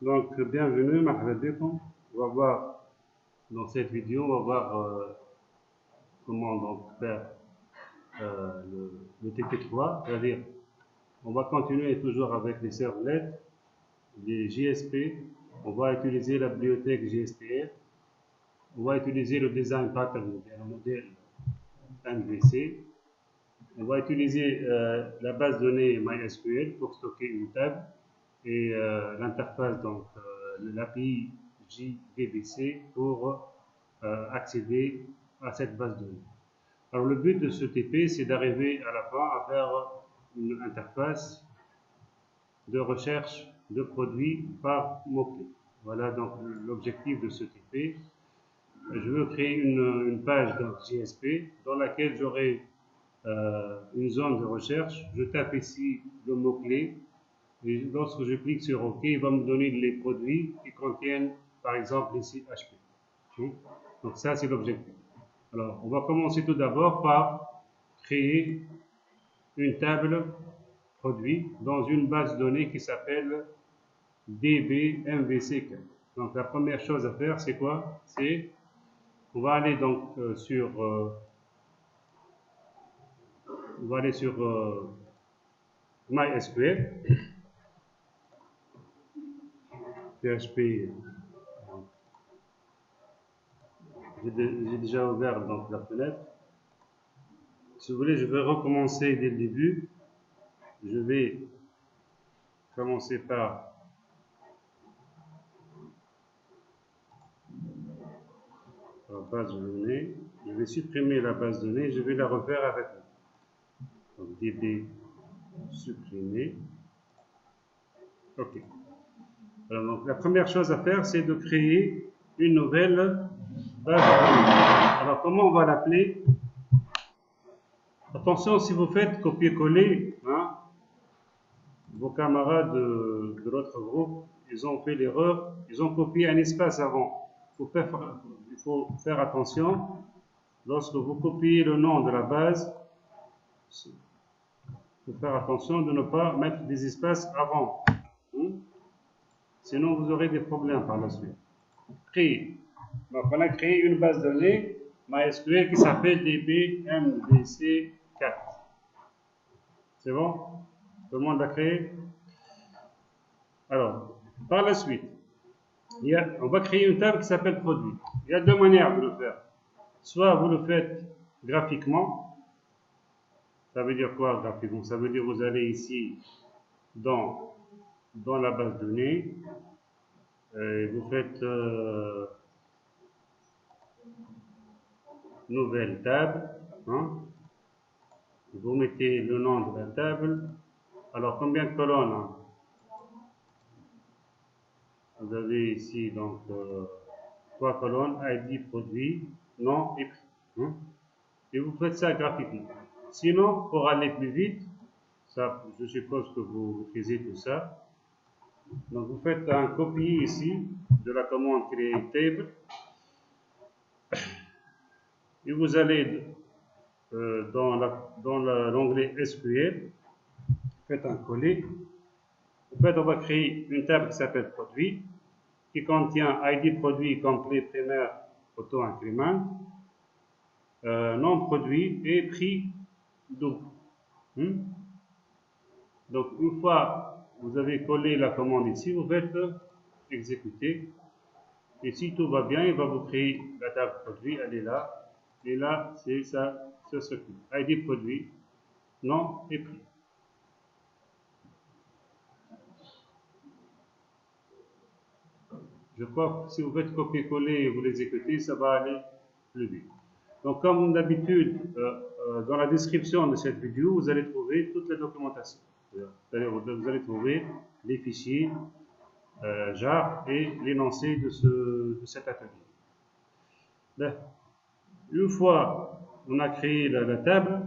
Donc, bienvenue, marhaba bikum. On va voir dans cette vidéo, on va voir comment donc faire le TP3, c'est-à-dire on va continuer toujours avec les servlets, les JSP, on va utiliser la bibliothèque GSPF, on va utiliser le design pattern, le modèle MVC, on va utiliser la base de données MySQL pour stocker une table et l'interface, donc l'API JDBC pour accéder à cette base de données. Alors le but de ce TP, c'est d'arriver à la fin à faire une interface de recherche de produits par mot-clé. Voilà donc l'objectif de ce TP. Je veux créer une page dans JSP dans laquelle j'aurai une zone de recherche. Je tape ici le mot-clé et lorsque je clique sur OK, il va me donner les produits qui contiennent par exemple ici HP. Donc ça, c'est l'objectif. Alors, on va commencer tout d'abord par créer une table produit dans une base de données qui s'appelle DBMVC4. Donc, la première chose à faire, c'est quoi? C'est, on va aller donc on va aller sur MySQL, PHP. J'ai déjà ouvert donc la fenêtre. Si vous voulez, je vais recommencer dès le début. Je vais commencer par la base de données. Je vais supprimer la base de données. Je vais la refaire avec donc DB supprimer. OK. Alors, donc, la première chose à faire, c'est de créer une nouvelle base de données. Alors, comment on va l'appeler? Attention, si vous faites copier-coller, hein, vos camarades de l'autre groupe, ils ont fait l'erreur, ils ont copié un espace avant. Il faut faire attention. Lorsque vous copiez le nom de la base, il faut faire attention de ne pas mettre des espaces avant. Sinon, vous aurez des problèmes par la suite. Créer. Donc, on a créé une base de données MySQL qui s'appelle DBMVC4. C'est bon? Tout le monde l'a créé? Alors, par la suite, on va créer une table qui s'appelle produit. Il y a deux manières de le faire. Soit vous le faites graphiquement. Ça veut dire quoi graphiquement? Ça veut dire vous allez ici dans la base de données. Et vous faites nouvelle table. Hein? Vous mettez le nom de la table. Alors, combien de colonnes? Hein? Vous avez ici donc 3 colonnes, ID, produit, nom et prix. Hein? Et vous faites ça graphiquement. Sinon, pour aller plus vite, ça, je suppose que vous maîtrisez tout ça. Donc, vous faites un copier ici de la commande create table. Et vous allez dans l'onglet SQL, faites un coller. En fait, on va créer une table qui s'appelle produit, qui contient ID produit complet primaire auto-incrément, nom produit et prix double. Donc, une fois vous avez collé la commande ici, vous faites exécuter. Et si tout va bien, il va vous créer la table produit, elle est là. Et là, c'est ça, ce circuit. ID produit, nom et prix. Je crois que si vous faites copier-coller et vous l'exécutez, ça va aller plus vite. Donc, comme d'habitude, dans la description de cette vidéo, vous allez trouver toute la documentation. Vous allez trouver les fichiers JAR et l'énoncé de cet atelier. Là, une fois on a créé la table,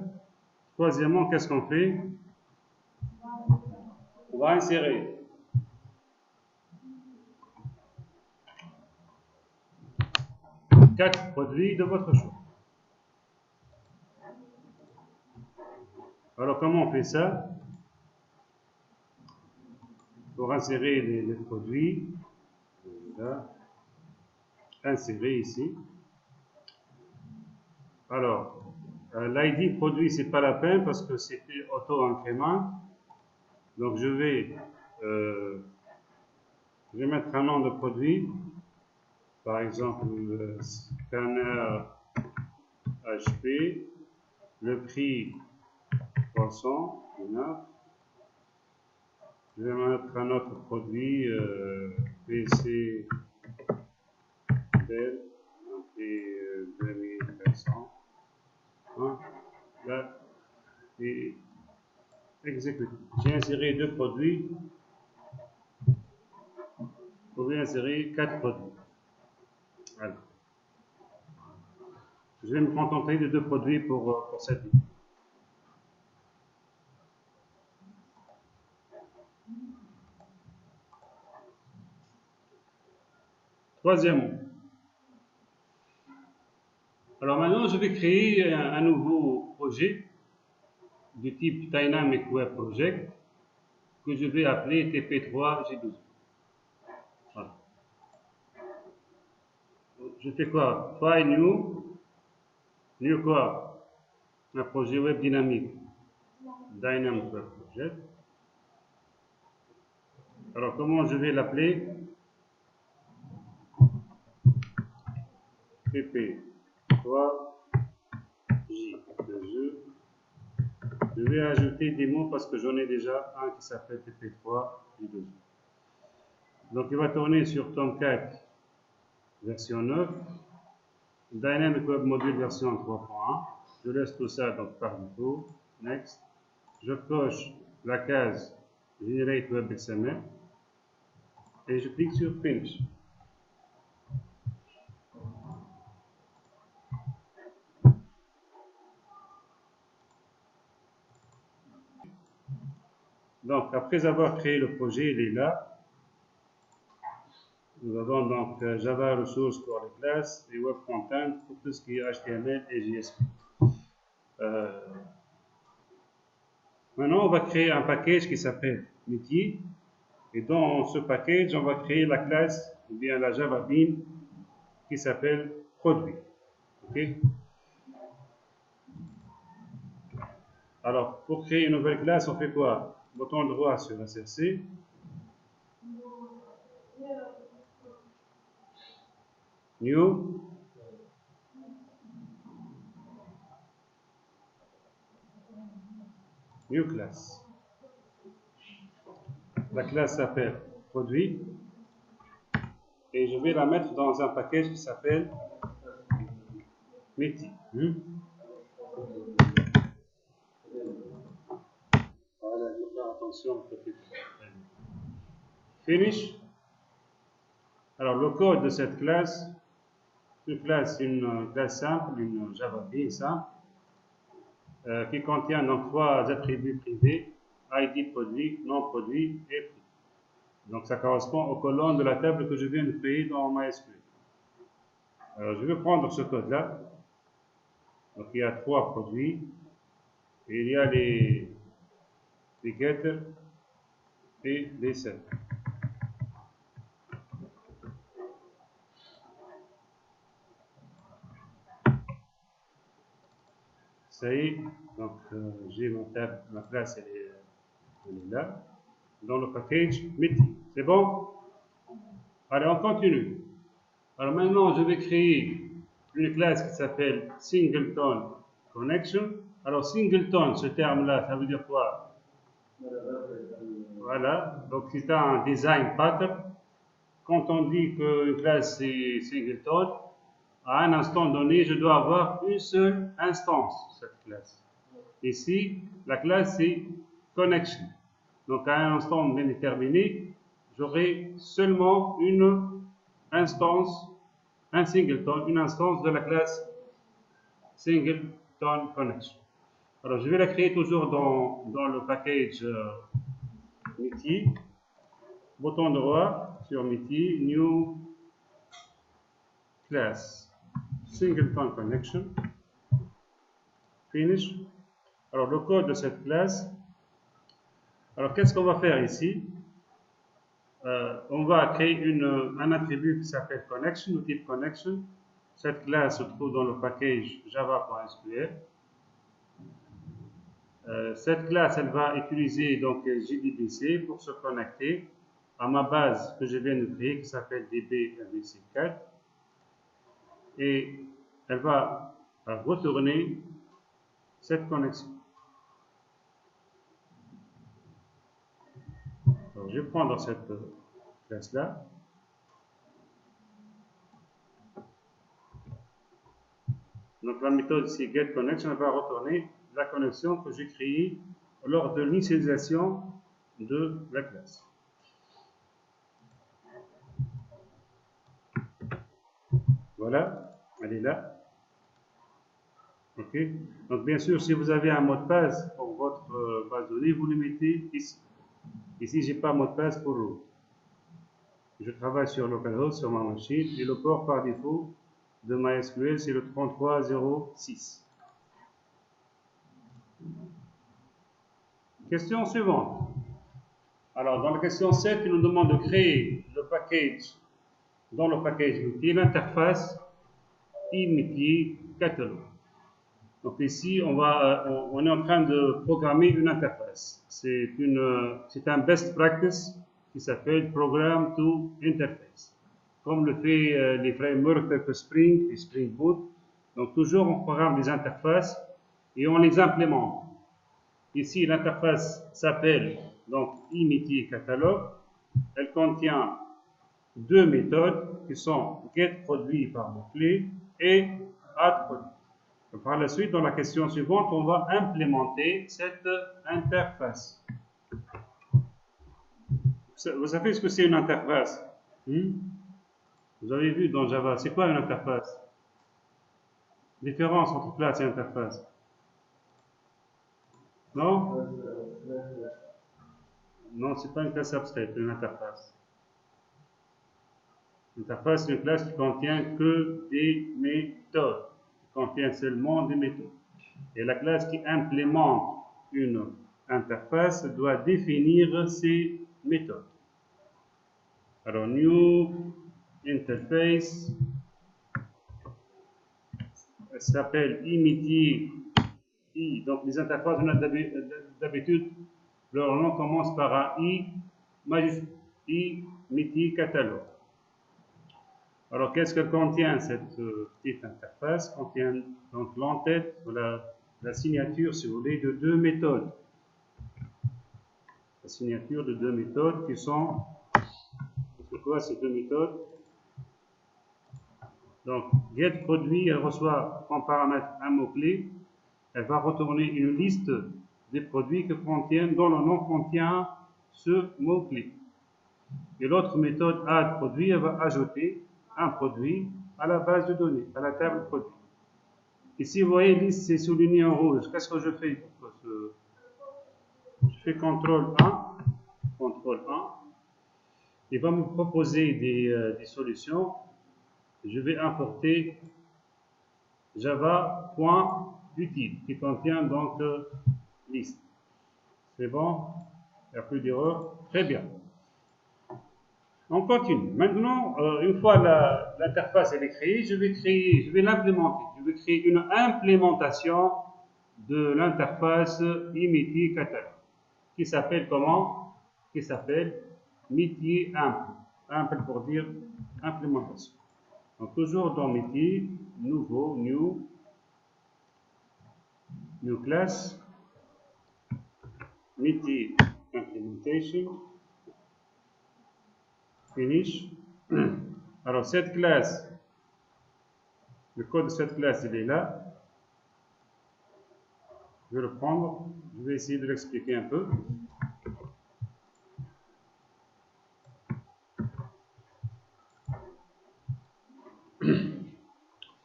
troisièmement, qu'est-ce qu'on fait? On va insérer 4 produits de votre choix. Alors, comment on fait ça? pour insérer les produits. Voilà. Insérer ici. Alors, l'ID produit, c'est pas la peine parce que c'était auto-incrément. Donc, je vais mettre un nom de produit. Par exemple, le scanner HP. Le prix 300. Je vais mettre un autre produit. PC Dell. Et 2400. Hein, là, et exécuter. J'ai inséré 2 produits. Vous pouvez insérer 4 produits. Voilà. Je vais me contenter de 2 produits pour cette vidéo. Troisièmement. Alors maintenant, je vais créer un nouveau projet du type Dynamic Web Project que je vais appeler TP3G12. Voilà. Je fais quoi? File New quoi? Un projet web dynamique. Dynamic Web Project. Alors comment je vais l'appeler? TP3J2E. Je vais ajouter des mots parce que j'en ai déjà un qui s'appelle TP3J2E. Donc il va tourner sur Tomcat version 9, Dynamic Web Module version 3.1. Je laisse tout ça donc par défaut. Next. Je coche la case Generate Web XML et je clique sur Finish. Donc après avoir créé le projet, il est là. Nous avons donc Java Resources pour les classes et Web Content pour tout ce qui est HTML et JSP. Maintenant, on va créer un package qui s'appelle métier. Et dans ce package, on va créer la classe ou bien la Java Bean qui s'appelle produit. Okay? Alors, pour créer une nouvelle classe, on fait quoi? Bouton droit sur SRC. New. New class. La classe s'appelle produit. Et je vais la mettre dans un package qui s'appelle métier. Voilà, il faut faire attention. Finish. Alors, le code de cette classe, une classe simple, une Java Bean simple, qui contient donc 3 attributs privés, ID produit, nom produit et prix. Donc, ça correspond aux colonnes de la table que je viens de créer dans MySQL. Alors, je vais prendre ce code-là. Donc, il y a 3 produits. Et il y a les getters et les setters. Ça y est, donc j'ai ma classe, elle est là, dans le package métier. C'est bon? Allez, on continue. Alors maintenant, je vais créer une classe qui s'appelle Singleton Connection. Alors, Singleton, ce terme-là, ça veut dire quoi? Voilà, donc c'est un design pattern. Quand on dit qu'une classe c'est Singleton, à un instant donné, je dois avoir une seule instance de cette classe. Ici, la classe c'est Connection. Donc à un instant bien déterminé, j'aurai seulement une instance, un singleton, une instance de la classe Singleton Connection. Alors je vais la créer toujours dans le package métier. Bouton droit sur métier, New Class Singleton Connection. Finish. Alors le code de cette classe. Alors qu'est-ce qu'on va faire ici? on va créer un attribut qui s'appelle connection, ou type connection. Cette classe se trouve dans le package java.sql. Cette classe, elle va utiliser donc JDBC pour se connecter à ma base que je viens de créer qui s'appelle db-mvc4 et elle va retourner cette connexion. Alors, je vais prendre cette classe-là. Donc la méthode ici getConnection va retourner la connexion que j'ai créée lors de l'initialisation de la classe. Voilà, elle est là. Ok. Donc bien sûr, si vous avez un mot de passe pour votre base de données, vous le mettez ici. Ici, je n'ai pas mot de passe pour root. Je travaille sur localhost sur ma machine et le port par défaut de MySQL, c'est le 3306. Question suivante. Alors, dans la question 7, il nous demande de créer le package, dans le package métier, l'interface e-métier catalogue. Donc ici, on est en train de programmer une interface. C'est un best practice qui s'appelle Program to Interface, comme le fait les frameworks tels que Spring et Spring Boot. Donc toujours, on programme des interfaces et on les implémente. Ici, l'interface s'appelle donc e-métier catalogue. Elle contient deux méthodes qui sont getProduit par mot-clé et addProduit. Par la suite, dans la question suivante, on va implémenter cette interface. Vous savez ce que c'est une interface? Vous avez vu dans Java, c'est quoi une interface? Différence entre classe et interface? Non? Non, c'est pas une classe abstraite, c'est une interface. L'interface, c'est une classe qui contient que des méthodes, qui contient seulement des méthodes. Et la classe qui implémente une interface doit définir ces méthodes. Alors, new interface, elle s'appelle e-métier. Donc, les interfaces, d'habitude, leur nom commence par un i majuscule, e-métier catalogue. Alors, qu'est-ce que contient cette petite interface? Contient donc l'entête, la signature, si vous voulez, de deux méthodes. La signature de deux méthodes qui sont... C'est quoi ces deux méthodes? Donc, getProduit, elle reçoit comme paramètre un mot-clé. Elle va retourner une liste des produits dont le nom contient ce mot-clé. Et l'autre méthode addProduit, elle va ajouter un produit à la base de données, à la table produit. Ici, vous voyez, liste, c'est souligné en rouge. Qu'est-ce que je fais? Je fais CTRL 1, CTRL 1. Il va me proposer des solutions. Je vais importer java.util qui contient donc liste. C'est bon? Il n'y a plus d'erreur? Très bien. On continue. Maintenant, une fois l'interface est créée, je vais l'implémenter. Je vais créer une implémentation de l'interface e-métier catalogue qui s'appelle comment? Qui s'appelle métier imp. Imp pour dire implémentation. Donc toujours dans métier, nouveau, new class, métier implementation, finish. Alors cette classe, le code de cette classe, il est là. Je vais le prendre, je vais essayer de l'expliquer un peu.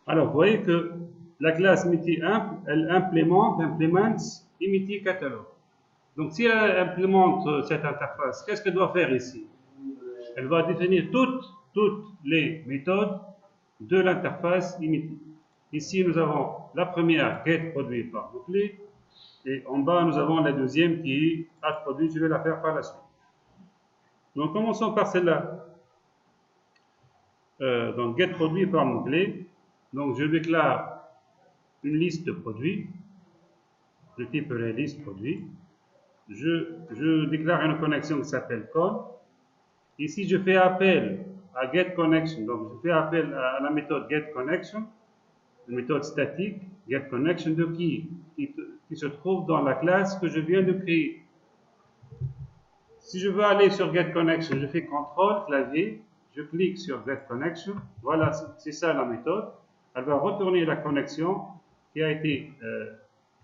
Alors, vous voyez que la classe métier imp, elle implements e-métier catalogue. Donc, si elle implémente cette interface, qu'est-ce qu'elle doit faire ici? Elle va définir toutes les méthodes de l'interface e-métier. Ici, nous avons la première getProduit par mot-clé. Et en bas, nous avons la deuxième qui est addProduit. Je vais la faire par la suite. Donc, commençons par celle-là. Donc, get produit par mot-clé. Donc, je déclare une liste de produits. Je type les listes produits. Je déclare une connexion qui s'appelle con. Ici, je fais appel à getConnection. Donc, je fais appel à la méthode getConnection, une méthode statique, getConnection de qui se trouve dans la classe que je viens de créer. Si je veux aller sur getConnection, je fais CTRL, clavier, je clique sur getConnection. Voilà, c'est ça la méthode. Elle va retourner la connexion qui a été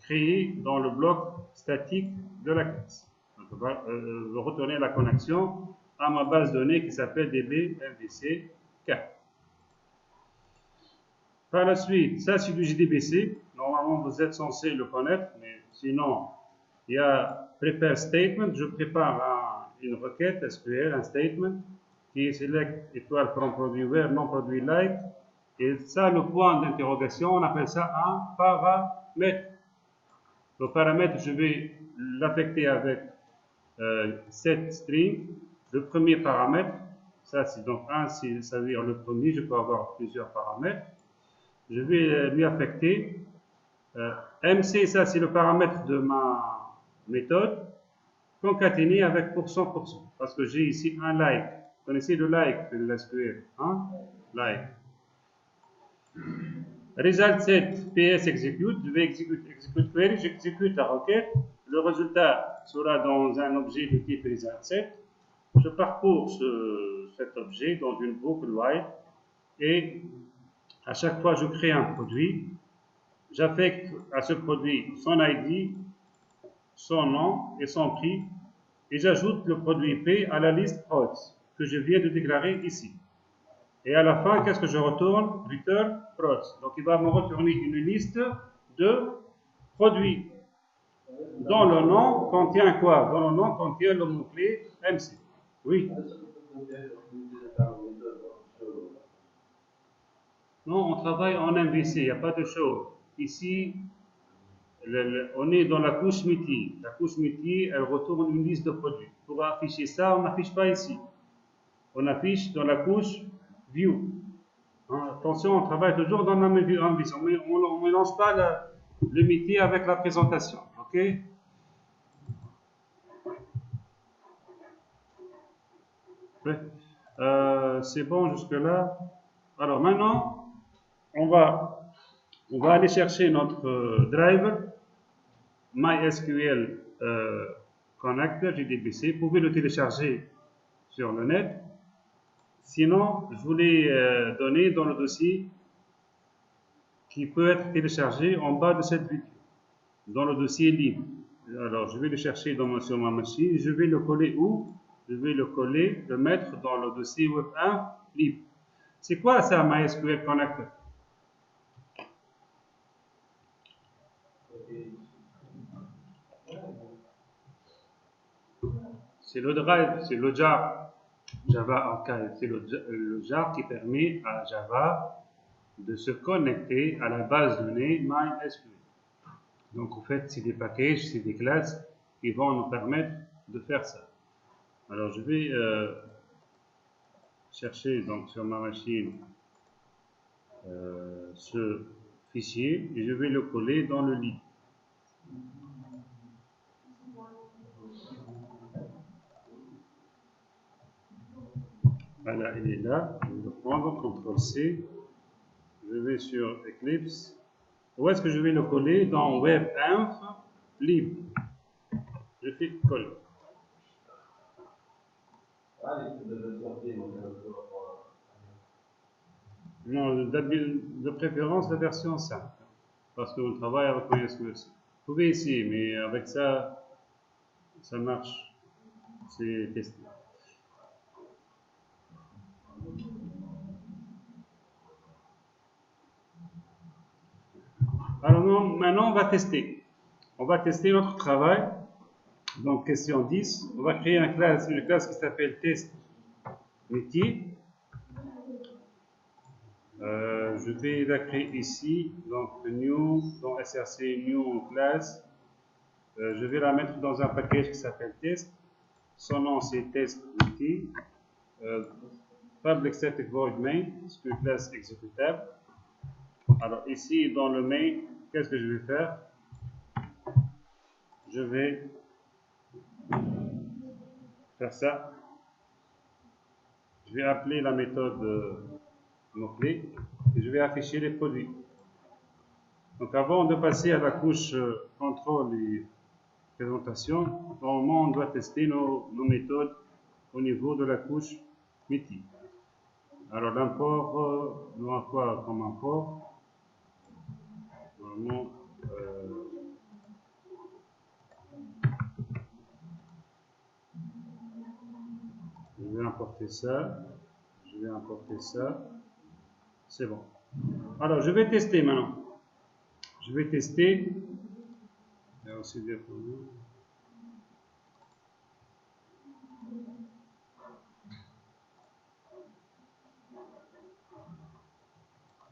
créée dans le bloc statique de la classe. Donc, elle va retourner la connexion à ma base de données qui s'appelle DB-MVC4. Par la suite, ça c'est du JDBC. Normalement, vous êtes censé le connaître, mais sinon, il y a prepare statement. Je prépare une requête SQL, un statement qui est select étoile from produit where, non produit like. Et ça, le point d'interrogation, on appelle ça un paramètre. Le paramètre, je vais l'affecter avec set string. Le premier paramètre, ça c'est donc un, ça veut dire le premier, je peux avoir plusieurs paramètres. Je vais lui affecter MC, ça c'est le paramètre de ma méthode, concaténé avec %%, parce que j'ai ici un like. Vous connaissez le like de l'SQL, hein? Like. Result set PS execute, je vais execute query, j'exécute la requête, le résultat sera dans un objet de type result set. Je parcours cet objet dans une boucle while et à chaque fois je crée un produit, j'affecte à ce produit son ID, son nom et son prix et j'ajoute le produit P à la liste prods que je viens de déclarer ici. Et à la fin, qu'est-ce que je retourne? Return prods. Donc il va me retourner une liste de produits dont le nom contient quoi? Dont le nom contient le mot-clé MC. Oui. Non, on travaille en MVC, il n'y a pas de show. Ici, on est dans la couche métier. La couche métier, elle retourne une liste de produits. Pour afficher ça, on n'affiche pas ici. On affiche dans la couche view. Hein, attention, on travaille toujours dans la même vision, mais on ne mélange pas le métier avec la présentation. Ok? C'est bon jusque-là. Alors maintenant, on va aller chercher notre driver MySQL Connector JDBC. Vous pouvez le télécharger sur le net. Sinon, je vous l'ai donné dans le dossier qui peut être téléchargé en bas de cette vidéo, dans le dossier libre. Alors, je vais le chercher sur ma machine. Je vais le coller où? Je vais le mettre dans le dossier Web 1 libre. C'est quoi ça, MySQL Connector? C'est le drive, c'est le jar. Java Archive, c'est le jar qui permet à Java de se connecter à la base de données MySQL. Donc, en fait, c'est des packages, c'est des classes qui vont nous permettre de faire ça. Alors, je vais chercher donc sur ma machine ce fichier et je vais le coller dans le lit. Voilà, il est là. Je vais le prendre, CTRL-C. Je vais sur Eclipse. Où est-ce que je vais le coller? Dans WebInf libre. Je fais coller. Non, de préférence la version 5. Parce qu'on travaille avec MySQL. Vous pouvez essayer, mais avec ça, ça marche. C'est testé. Alors maintenant, on va tester. On va tester notre travail. Donc, question 10. On va créer une classe qui s'appelle test métier. Je vais la créer ici. Donc, new, dans src new class. Je vais la mettre dans un package qui s'appelle test. Son nom c'est test.multi. Public static void main, c'est une classe exécutable. Alors ici dans le main, qu'est-ce que je vais faire? Je vais faire ça. Je vais appeler la méthode mot-clé et je vais afficher les produits. Donc avant de passer à la couche contrôle et présentation, normalement on doit tester nos méthodes au niveau de la couche MITI. Alors l'import, nous avons quoi comme import? Normalement, je vais importer ça. Je vais importer ça. C'est bon. Alors je vais tester maintenant. Je vais tester. Il y a aussi des produits.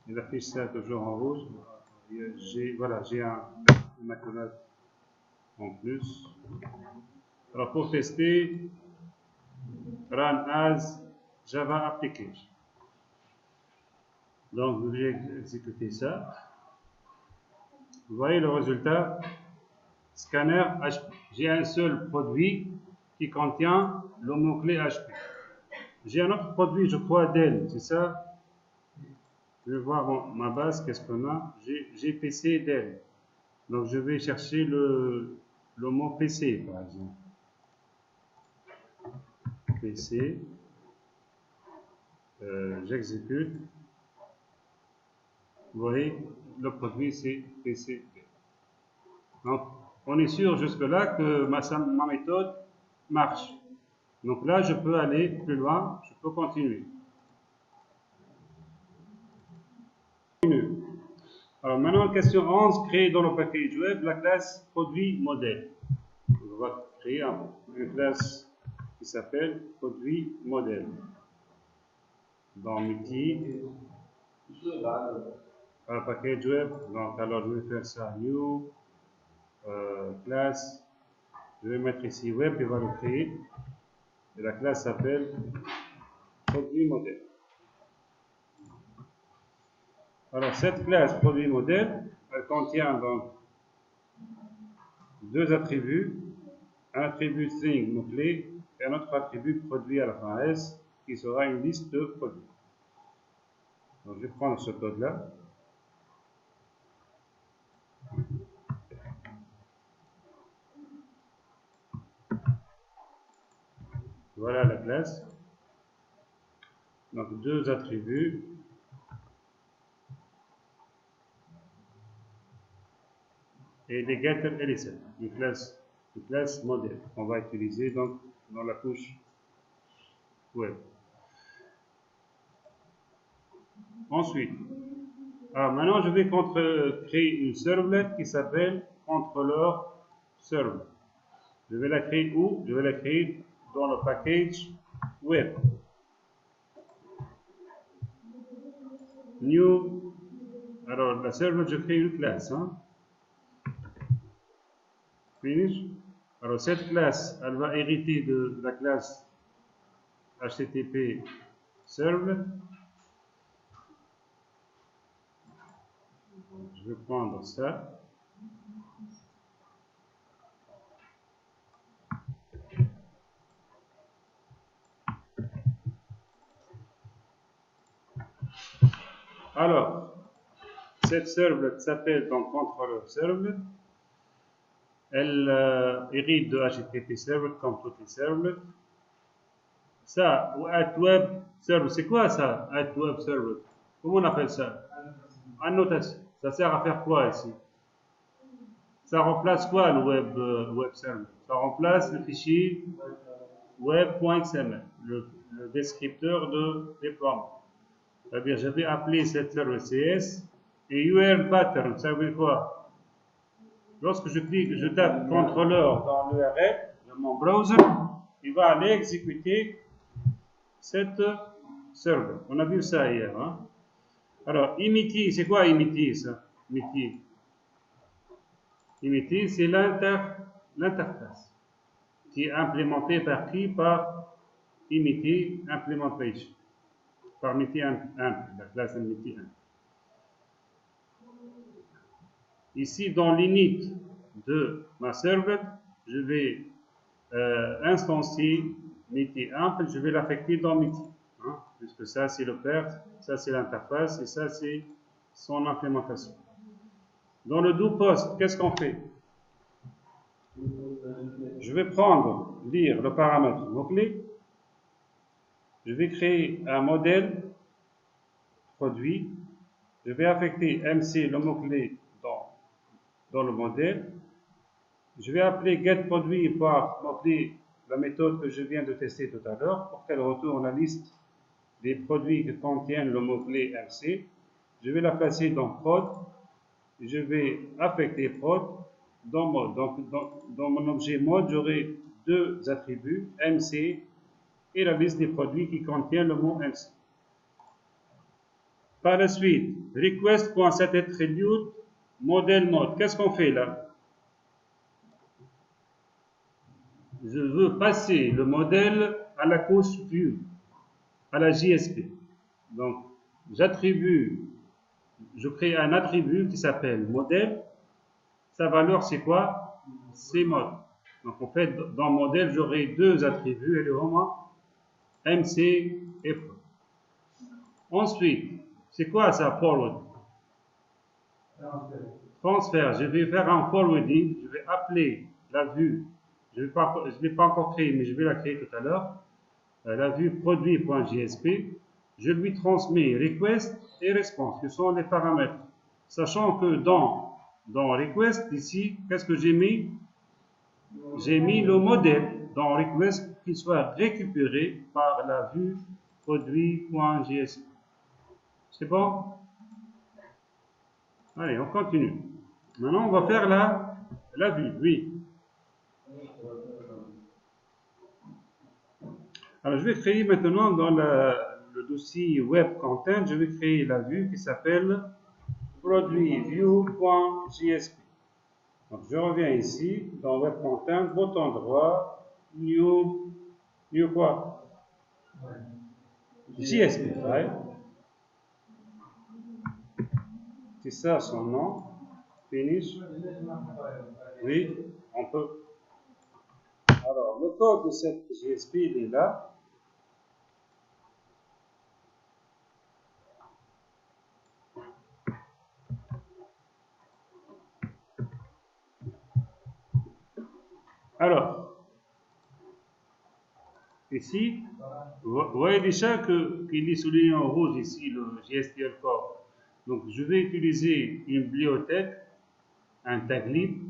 Il affiche ça toujours en rouge. Voilà, j'ai un accolade en plus. Alors pour tester, run as Java application. Donc vous allez exécuter ça. Vous voyez le résultat. Scanner HP. J'ai un seul produit qui contient le mot-clé HP. J'ai un autre produit, je crois, Dell, c'est ça? Je vais voir ma base, qu'est-ce qu'on a? J'ai PC Dell. Donc je vais chercher le mot PC, par exemple. PC. J'exécute. Vous voyez, le produit c'est PC. Donc on est sûr jusque-là que ma méthode marche. Donc là, je peux aller plus loin, je peux continuer. Alors maintenant, question 11, créer dans le package web la classe produit modèle. On va créer une classe qui s'appelle produit modèle. Dans multi, package web, donc alors je vais faire ça, new, classe, je vais mettre ici web, il va le créer, et la classe s'appelle produit modèle. Alors cette classe produit modèle, elle contient donc deux attributs, un attribut string mot-clé et un autre attribut produit à la fin S qui sera une liste de produits. Donc je vais prendre ce code-là. Voilà la classe. Donc deux attributs. Et des getter et les set. Une classe modèle qu'on va utiliser donc dans la couche web. Ensuite, alors maintenant je vais créer une servlet qui s'appelle controller servlet. Je vais la créer où? Je vais la créer dans le package web. New. Alors la servlet, je crée une classe. Hein? Finish. Alors cette classe, elle va hériter de la classe HTTP servlet. Je vais prendre ça. Alors, cette servlet s'appelle donc controller servlet. Elle hérite de HTTP servlet comme toutes les servlets. Ça, ou at web servlet, c'est quoi ça, at web servlet? Comment on appelle ça? Annotation. Ça sert à faire quoi ici? Ça remplace quoi le web servlet? Ça remplace le fichier web.xml, le descripteur de déploiement. C'est-à-dire, je vais appeler cette servlet CS et URL pattern, ça veut dire quoi? Lorsque je clique, je tape contrôleur dans l'URL de mon browser, il va aller exécuter cette servlet. On a vu ça hier. Hein? Alors, Imiti, c'est quoi Imiti ça? Imiti, c'est l'interface. qui est implémenté par qui? Par Emity Implementation. Par Emity 1, la classe Emity 1. Ici, dans l'init de ma servlet, je vais instancier Emity 1, je vais l'affecter dans Emity. Hein, puisque ça, c'est le père, ça, c'est l'interface, et ça, c'est son implémentation. Dans le doPost, qu'est-ce qu'on fait? Je vais lire le paramètre mot-clé. Je vais créer un modèle produit. Je vais affecter MC, le mot-clé, dans le modèle. Je vais appeler getProduit par mot-clé, la méthode que je viens de tester tout à l'heure, pour qu'elle retourne la liste des produits qui contiennent le mot-clé MC. Je vais la placer dans prod. Je vais affecter prod dans mode. Donc, dans mon objet mode, j'aurai deux attributs, MC et la liste des produits qui contiennent le mot MC. Par la suite, request.setAttribute modèle mode. Qu'est-ce qu'on fait là? Je veux passer le modèle à la couche view, à la JSP. Donc, je crée un attribut qui s'appelle modèle. Sa valeur, c'est quoi? C'est mode. Donc, en fait, dans modèle, j'aurai deux attributs, éléments, MC et prod. Ensuite, c'est quoi ça, forward? Transfert. Je vais faire un forwarding. Je vais appeler la vue. Je ne l'ai pas encore créée, mais je vais la créer tout à l'heure. La vue produit.jsp. Je lui transmets request et response, qui sont les paramètres. Sachant que dans request, ici, qu'est-ce que j'ai mis? J'ai mis le modèle dans request qui soit récupéré par la vue produit.jsp. C'est bon? Allez, on continue. Maintenant, on va faire la vue, oui. Alors, je vais créer maintenant dans le dossier web content, je vais créer la vue qui s'appelle produitview.jsp. Donc, je reviens ici, dans web content, bouton droit, new quoi? JSP file. C'est ça son nom. Finish. Oui, on peut. Alors, le code de cette JSP, il est là. Alors, ici, vous voyez déjà qu'il est souligné en rouge ici, le JSTL core. Donc, je vais utiliser une bibliothèque, un taglib,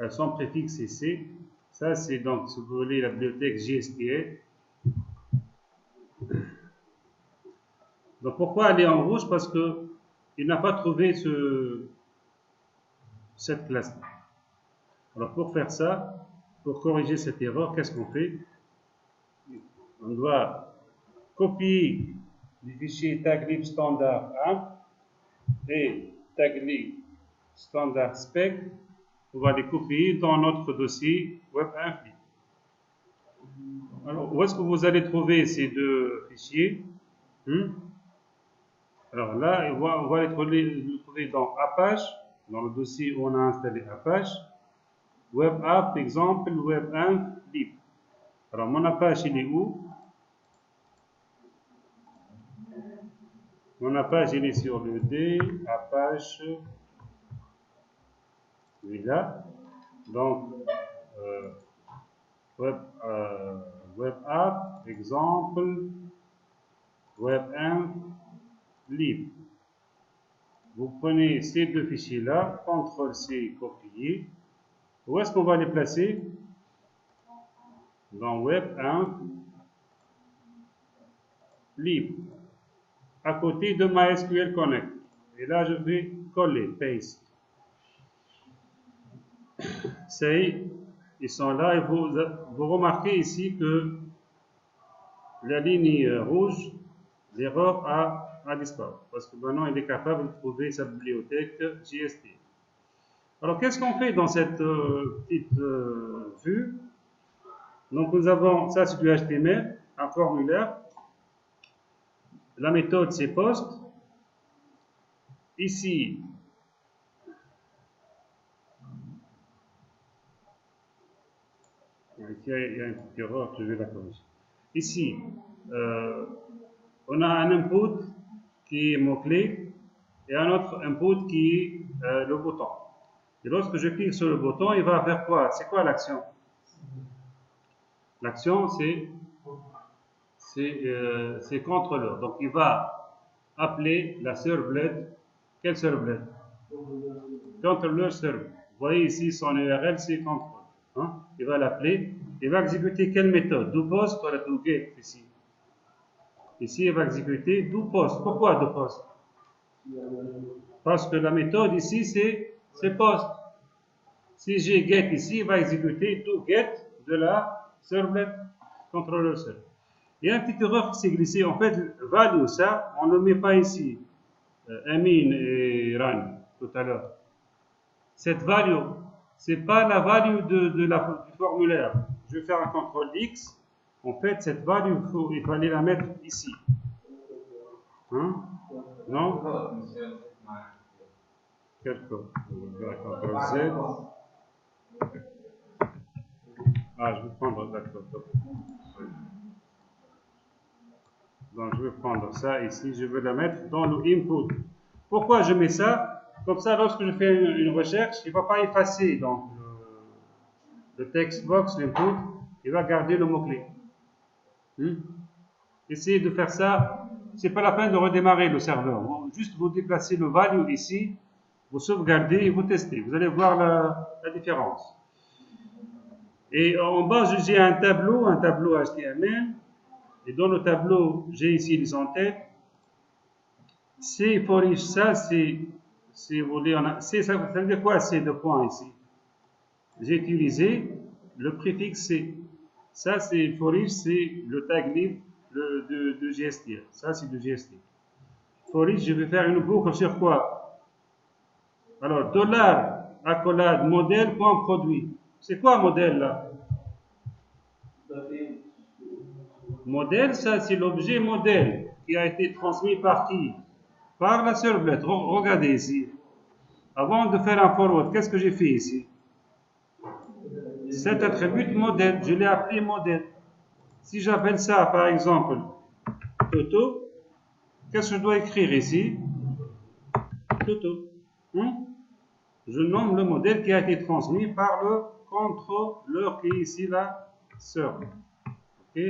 son préfixe est C. Ça, c'est donc, si vous voulez, la bibliothèque JSTL. Donc, pourquoi elle est en rouge? Parce qu'il n'a pas trouvé cette classe. Alors, pour faire ça, pour corriger cette erreur, qu'est-ce qu'on fait? On doit copier les fichiers taglib standard 1 et taglib standard spec. On va les copier dans notre dossier web1. Alors, où est-ce que vous allez trouver ces deux fichiers? Alors là, on va les trouver dans Apache, dans le dossier où on a installé Apache. Web app, exemple, web1 lib. Alors, mon Apache, il est où? Mon Apache, il est sur le D, Apache, celui-là. Donc, web app, exemple, web1 lib. Vous prenez ces deux fichiers-là, CTRL-C, copier. Où est-ce qu'on va les placer? Dans web1 lib, à côté de MySQL Connect. Et là, je vais coller, paste. Ça y est, ils sont là et vous remarquez ici que la ligne rouge, l'erreur a disparu. Parce que maintenant, il est capable de trouver sa bibliothèque JST. Alors, qu'est-ce qu'on fait dans cette petite vue? Donc nous avons, ça c'est du HTML, un formulaire. La méthode c'est post. Ici, il y a une petite erreur, je vais la corriger. Ici, on a un input qui est mot-clé et un autre input qui est le bouton. Et lorsque je clique sur le bouton, il va faire quoi? C'est quoi l'action? L'action, c'est contrôleur. Donc, il va appeler la servlet. Quelle servlet? Contrôleur servlet. Vous voyez ici son URL, c'est contrôle. Hein? Il va l'appeler. Il va exécuter quelle méthode? Do post ou do get ici? Ici, il va exécuter do post. Pourquoi do post? Parce que la méthode ici, c'est post. Si j'ai get ici, il va exécuter do get de la servlet, contrôleur servlet. Il y a une petite erreur qui s'est glissée. En fait, value, ça, on ne le met pas ici. Amin et Ran, tout à l'heure. Cette value, c'est pas la value du formulaire. Je vais faire un contrôle X. En fait, cette value, il fallait la mettre ici. Hein? Non? Quel code? Je vais faire un contrôle Z. Ah, je vais prendre, d'accord. Donc, je vais prendre ça ici. Je vais la mettre dans le input. Pourquoi je mets ça? Comme ça, lorsque je fais une recherche, il ne va pas effacer donc, le text box, l'input, il va garder le mot-clé. Essayez de faire ça. C'est pas la peine de redémarrer le serveur. Juste vous déplacez le value ici, vous sauvegardez et vous testez. Vous allez voir la différence. Et en bas, j'ai un tableau HTML. Et dans le tableau, j'ai ici les en-têtes. C'est for each, ça, c'est, vous voulez, ça veut dire quoi, c'est deux points ici? J'ai utilisé le préfixe C. Ça, c'est for each, c'est le tag lib de GST. Ça, c'est de GST. For each, je vais faire une boucle sur quoi? Alors, dollar, accolade, modèle, point produit. C'est quoi modèle là? Modèle, ça, c'est l'objet modèle qui a été transmis par qui? Par la servlet. Regardez ici. Avant de faire un forward, qu'est-ce que j'ai fait ici? Cet attribut modèle, je l'ai appelé modèle. Si j'appelle ça, par exemple, Toto, qu'est-ce que je dois écrire ici? Toto. Je nomme le modèle qui a été transmis par le contrôleur qui est ici la servlet. Ok?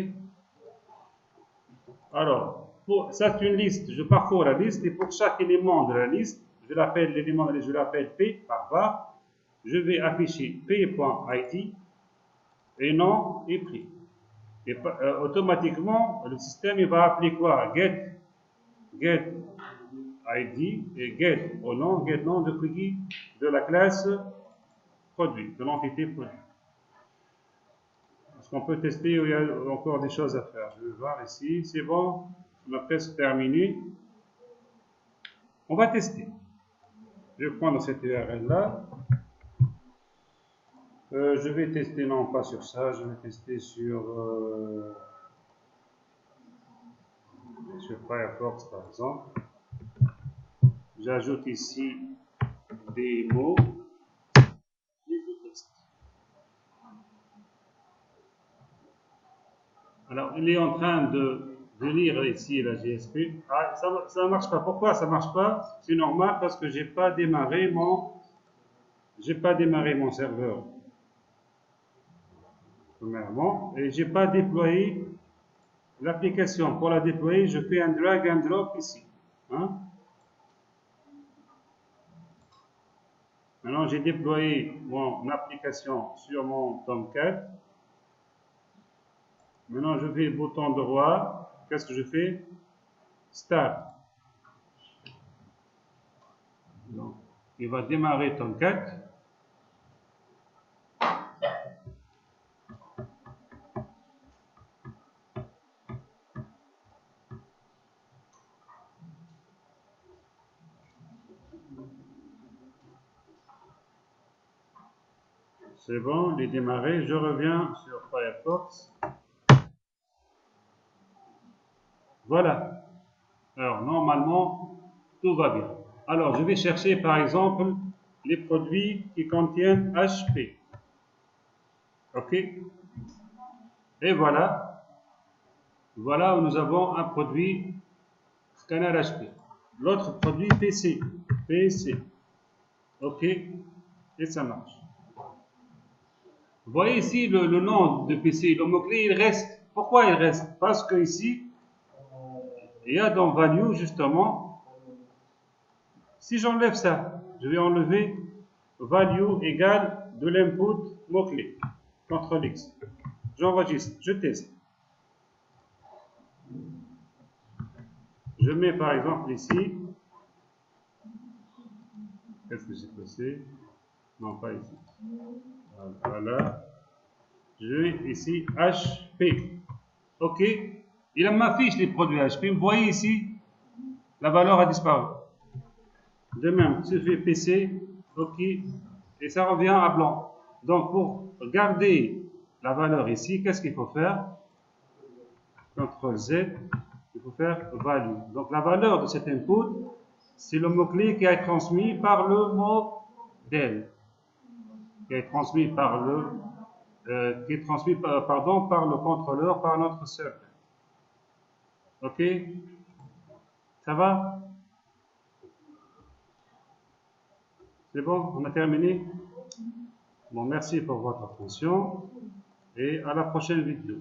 Alors, ça c'est une liste. Je parcours la liste et pour chaque élément de la liste, je l'appelle l'élément de la liste, je l'appelle P par var. Je vais afficher P.id et nom et prix. Et automatiquement, le système il va appeler quoi? Get ID et get au nom, get nom de qui? De la classe produit, de l'entité produit. Est-ce qu'on peut tester ou il y a encore des choses à faire? Je vais voir ici, c'est bon, on a presque terminé. On va tester. Je vais prendre cette URL là. Je vais tester, non pas sur ça, je vais tester sur Firefox par exemple. J'ajoute ici des mots et je teste. Alors, il est en train de lire ici la GSP. Ah, ça ne marche pas. Pourquoi ça ne marche pas? C'est normal parce que je n'ai pas démarré mon serveur. Premièrement, et je n'ai pas déployé l'application. Pour la déployer, je fais un drag and drop ici. Hein? Maintenant, j'ai déployé mon application sur mon Tomcat. Maintenant, je fais le bouton droit. Qu'est-ce que je fais? Start. Donc, il va démarrer Tomcat. C'est bon, il est démarré. Je reviens sur Firefox. Firefox. Voilà. Alors, normalement, tout va bien. Alors, je vais chercher, par exemple, les produits qui contiennent HP. OK? Et voilà. Voilà où nous avons un produit scanner HP. L'autre produit PC. PC. OK? Et ça marche. Vous voyez ici le nom de PC, le mot-clé, il reste. Pourquoi il reste? Parce que ici, il y a dans value, justement, si j'enlève ça, je vais enlever value égale de l'input mot-clé. CTRL X. J'enregistre, je teste. Je mets par exemple ici. Qu'est-ce que j'ai passé? Non, pas ici. Voilà. Je vais ici HP. OK. Il m'affiche les produits HP. Vous voyez ici, la valeur a disparu. De même, je fais PC. OK. Et ça revient à blanc. Donc, pour garder la valeur ici, qu'est-ce qu'il faut faire? CTRL Z. Il faut faire value. Donc, la valeur de cet input, c'est le mot-clé qui est transmis par le modèle. Qui est transmis par le par le contrôleur, par notre serveur. OK? Ça va? C'est bon? On a terminé? Bon, merci pour votre attention et à la prochaine vidéo.